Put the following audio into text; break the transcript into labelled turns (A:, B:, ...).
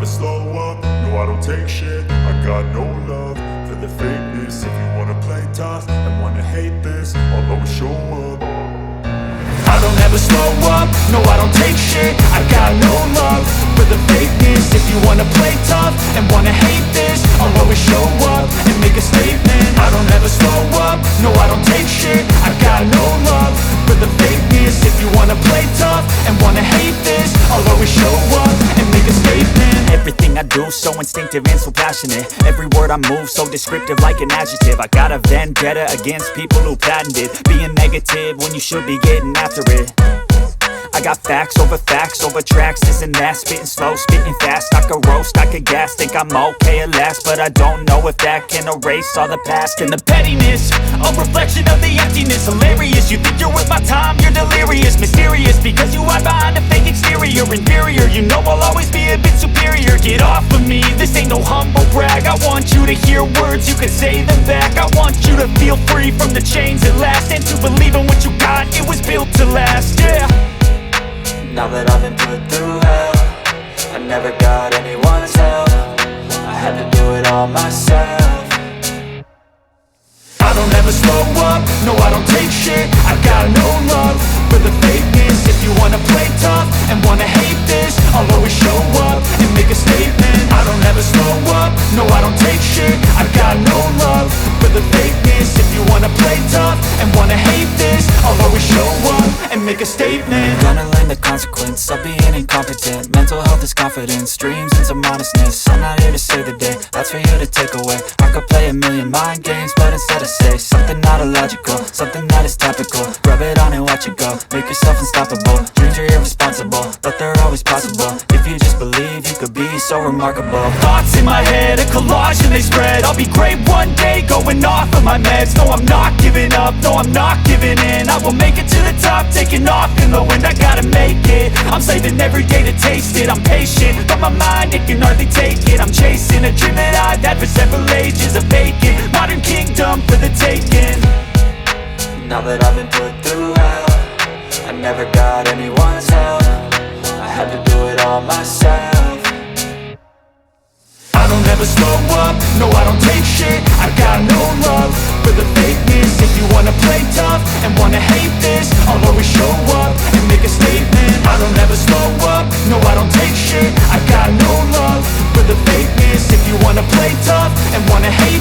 A: slow up, no I don't take shit. I got no love for the fakeness. If you wanna play tough and wanna hate this, I'll always show up. I don't ever slow up, no I don't take shit. I got no love for the fakeness. If you wanna play tough and wanna hate this, I'll always show up and make a statement. I don't ever slow up, no I don't take shit. I got no love for the fakeness. If you wanna play tough and wanna hate this, I'll always show up and make a statement.
B: Everything I do so instinctive and so passionate. Every word I move so descriptive like an adjective. I got a vendetta against people who patented being negative when you should be getting after it. I got facts over tracks, this and that. Spitting slow, spitting fast, I could roast, I could gas. Think I'm okay at last, but I don't know if that can erase all the past. And the pettiness, a reflection of the emptiness. Hilarious, you think you're worth my time, you're delirious. Mysterious, because you hide behind a fake exterior. Inferior, you know I'll always be a bit superior. Get off of me, this ain't no humble brag. I want you to hear words, you can say them back. I want you to feel free from the chains at last, and to believe in what you got, it was built to last, yeah.
C: Now that I've been put through hell, I never got anyone's help. I had to do it all myself.
A: I don't ever slow up, no I don't take shit. I got no love for the fakeness. If you wanna play tough and wanna hate this, I'll always show up and make a statement. I don't ever slow up, no I don't take shit. I got no love for the fakeness. If you wanna play tough and wanna hate this, I'll always show up and make a statement.
C: Gonna learn the consequence of being incompetent. Mental health is confidence, dreams and some honestness. I'm not here to save the day, that's for you to take away. I could play a million mind games, but instead I say something not illogical, something that is topical. Rub it on and watch it go, make yourself unstoppable. Dreams are irresponsible, but they're always possible. If you just believe, you could be so remarkable.
B: Thoughts in my head, a collage and they spread. I'll be great one day, going off of my meds. No, I'm not giving up, no, I'm not giving in. I will make it to the top, taking off in the wind. I gotta make it, I'm saving every day to taste it. I'm patient, but my mind, it can hardly take it. I'm chasing a dream that I've had for several ages. A vacant, modern kingdom for the taking.
C: Now that I've been put through hell, I never got anyone's help. I had to do it all myself.
A: I don't ever slow up, no I don't take shit. I got no love for the fakeness. If you wanna play tough and wanna hate this, I'll always show up and make a statement. I don't ever slow up, no I don't take shit. I got no love for the fakeness. If you wanna play tough and wanna hate